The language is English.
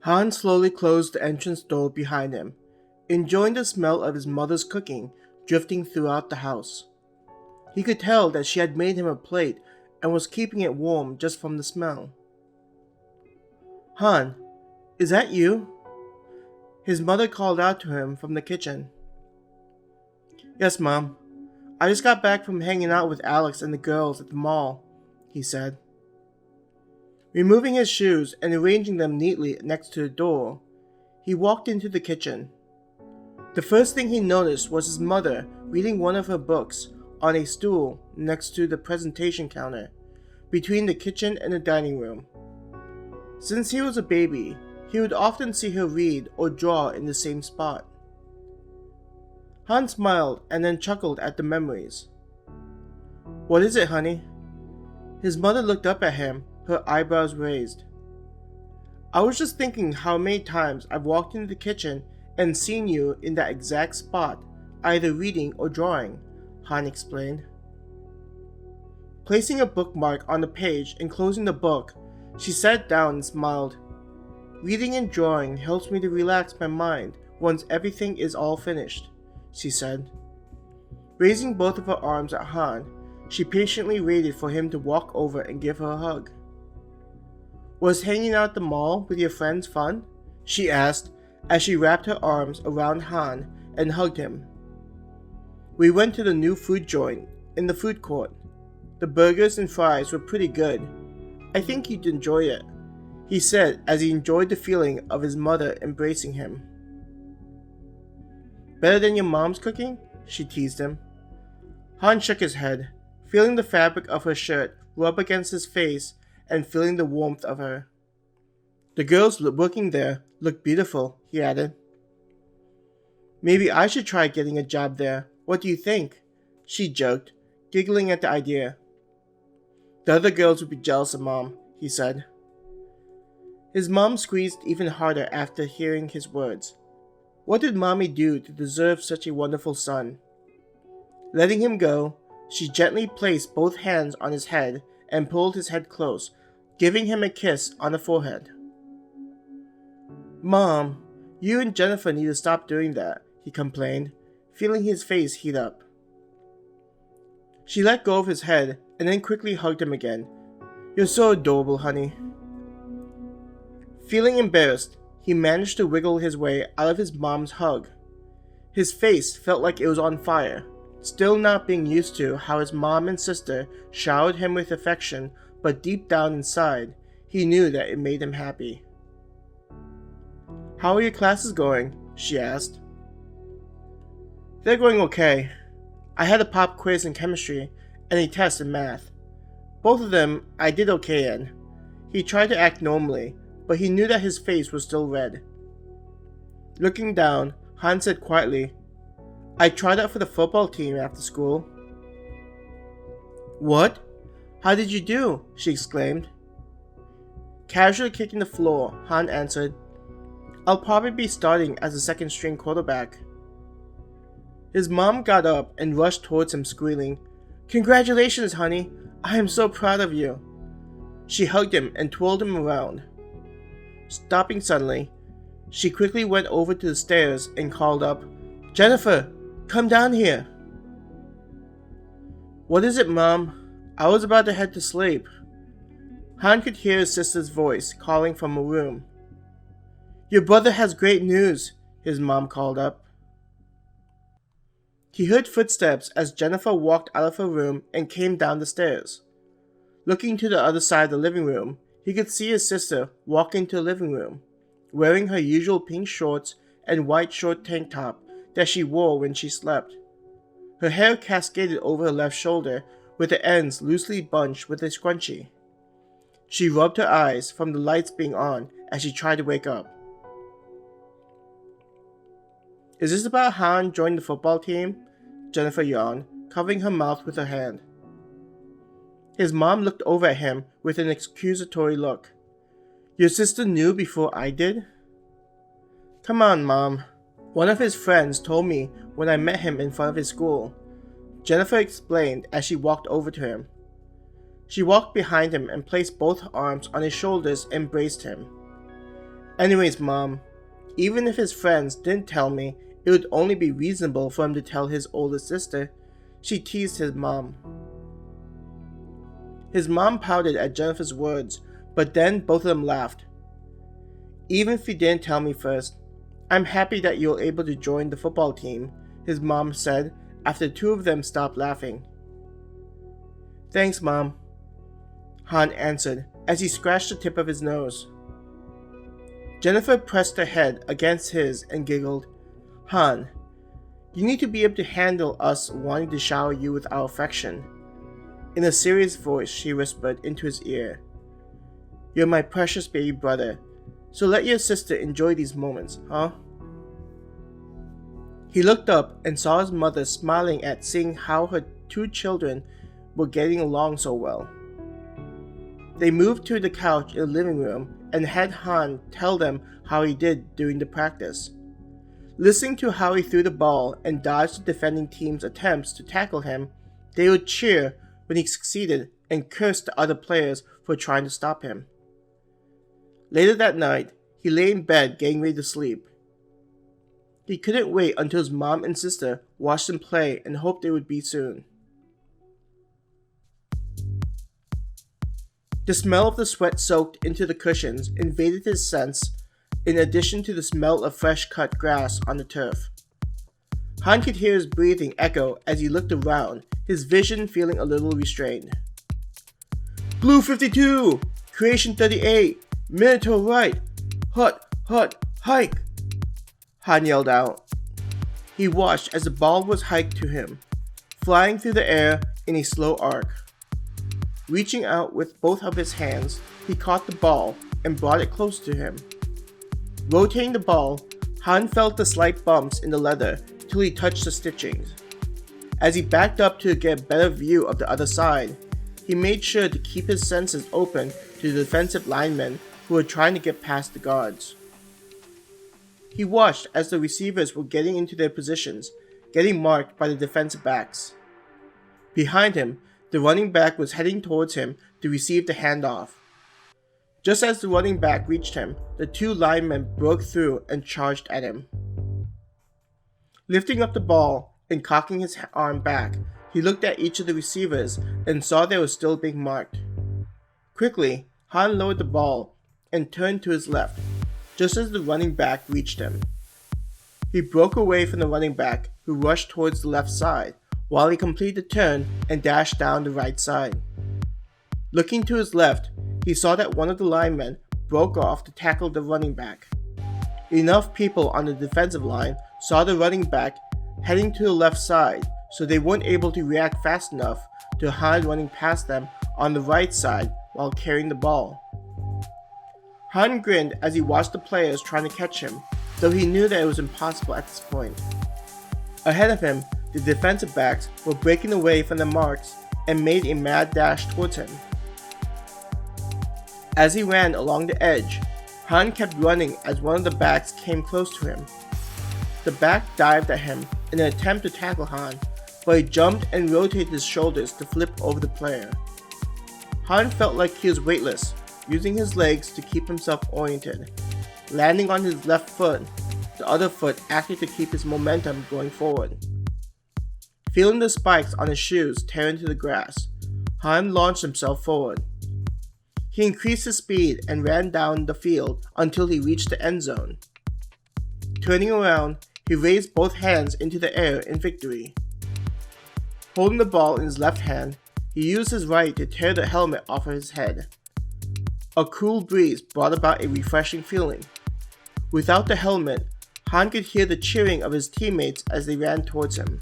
Han slowly closed the entrance door behind him, enjoying the smell of his mother's cooking drifting throughout the house. He could tell that she had made him a plate and was keeping it warm just from the smell. Han, is that you? His mother called out to him from the kitchen. Yes, Mom. I just got back from hanging out with Alex and the girls at the mall, he said. Removing his shoes and arranging them neatly next to the door, he walked into the kitchen. The first thing he noticed was his mother reading one of her books on a stool next to the presentation counter, between the kitchen and the dining room. Since he was a baby, he would often see her read or draw in the same spot. Han smiled and then chuckled at the memories. What is it, honey? His mother looked up at him, her eyebrows raised. I was just thinking how many times I've walked into the kitchen and seen you in that exact spot, either reading or drawing, Han explained. Placing a bookmark on the page and closing the book, she sat down and smiled. Reading and drawing helps me to relax my mind once everything is all finished, she said. Raising both of her arms at Han, she patiently waited for him to walk over and give her a hug. Was hanging out at the mall with your friends fun? She asked as she wrapped her arms around Han and hugged him. We went to the new food joint in the food court. The burgers and fries were pretty good. I think you'd enjoy it, he said as he enjoyed the feeling of his mother embracing him. Better than your mom's cooking? She teased him. Han shook his head, feeling the fabric of her shirt rub against his face and feeling the warmth of her. The girls working there looked beautiful, he added. Maybe I should try getting a job there. What do you think? She joked, giggling at the idea. The other girls would be jealous of Mom, he said. His mom squeezed even harder after hearing his words. What did Mommy do to deserve such a wonderful son? Letting him go, she gently placed both hands on his head and pulled his head close, giving him a kiss on the forehead. Mom, you and Jennifer need to stop doing that, he complained, feeling his face heat up. She let go of his head and then quickly hugged him again. You're so adorable, honey. Feeling embarrassed, he managed to wiggle his way out of his mom's hug. His face felt like it was on fire, still not being used to how his mom and sister showered him with affection, but deep down inside, he knew that it made him happy. How are your classes going? She asked. They're going okay. I had a pop quiz in chemistry and a test in math. Both of them I did okay in. He tried to act normally, but he knew that his face was still red. Looking down, Han said quietly, I tried out for the football team after school. What? How did you do? She exclaimed. Casually kicking the floor, Han answered, I'll probably be starting as a second string quarterback. His mom got up and rushed towards him squealing, Congratulations, honey! I am so proud of you. She hugged him and twirled him around. Stopping suddenly, she quickly went over to the stairs and called up, Jennifer, come down here. What is it, Mom? I was about to head to sleep. Han could hear his sister's voice calling from a room. Your brother has great news, his mom called up. He heard footsteps as Jennifer walked out of her room and came down the stairs. Looking to the other side of the living room, he could see his sister walk into the living room, wearing her usual pink shorts and white short tank top that she wore when she slept. Her hair cascaded over her left shoulder with the ends loosely bunched with a scrunchie. She rubbed her eyes from the lights being on as she tried to wake up. Is this about Han joining the football team? Jennifer yawned, covering her mouth with her hand. His mom looked over at him with an accusatory look. Your sister knew before I did? Come on, Mom. One of his friends told me when I met him in front of his school. Jennifer explained as she walked over to him. She walked behind him and placed both arms on his shoulders and embraced him. Anyways, Mom, even if his friends didn't tell me, it would only be reasonable for him to tell his older sister. She teased his mom. His mom pouted at Jennifer's words, but then both of them laughed. Even if you didn't tell me first, I'm happy that you were able to join the football team, his mom said after the two of them stopped laughing. Thanks, Mom, Han answered as he scratched the tip of his nose. Jennifer pressed her head against his and giggled. Han, you need to be able to handle us wanting to shower you with our affection. In a serious voice, she whispered into his ear. You're my precious baby brother, so let your sister enjoy these moments, huh? He looked up and saw his mother smiling at seeing how her two children were getting along so well. They moved to the couch in the living room and had Han tell them how he did during the practice. Listening to how he threw the ball and dodged the defending team's attempts to tackle him, they would cheer when he succeeded and curse the other players for trying to stop him. Later that night, he lay in bed getting ready to sleep. He couldn't wait until his mom and sister watched him play and hoped they would be soon. The smell of the sweat soaked into the cushions invaded his sense, in addition to the smell of fresh-cut grass on the turf. Han could hear his breathing echo as he looked around, his vision feeling a little restrained. Blue 52! Creation 38! Minotaur right! Hut! Hike! Han yelled out. He watched as the ball was hiked to him, flying through the air in a slow arc. Reaching out with both of his hands, he caught the ball and brought it close to him. Rotating the ball, Han felt the slight bumps in the leather till he touched the stitchings. As he backed up to get a better view of the other side, he made sure to keep his senses open to the defensive linemen who were trying to get past the guards. He watched as the receivers were getting into their positions, getting marked by the defensive backs. Behind him, the running back was heading towards him to receive the handoff. Just as the running back reached him, the two linemen broke through and charged at him. Lifting up the ball and cocking his arm back, he looked at each of the receivers and saw they were still being marked. Quickly, Han lowered the ball and turned to his left, just as the running back reached him. He broke away from the running back, who rushed towards the left side, while he completed the turn and dashed down the right side. Looking to his left, he saw that one of the linemen broke off to tackle the running back. Enough people on the defensive line saw the running back heading to the left side, so they weren't able to react fast enough to Han running past them on the right side while carrying the ball. Han grinned as he watched the players trying to catch him, though he knew that it was impossible at this point. Ahead of him, the defensive backs were breaking away from the marks and made a mad dash towards him. As he ran along the edge, Han kept running as one of the backs came close to him. The back dived at him in an attempt to tackle Han, but he jumped and rotated his shoulders to flip over the player. Han felt like he was weightless, using his legs to keep himself oriented. Landing on his left foot, the other foot acted to keep his momentum going forward. Feeling the spikes on his shoes tear into the grass, Han launched himself forward. He increased his speed and ran down the field until he reached the end zone. Turning around, he raised both hands into the air in victory. Holding the ball in his left hand, he used his right to tear the helmet off of his head. A cool breeze brought about a refreshing feeling. Without the helmet, Han could hear the cheering of his teammates as they ran towards him.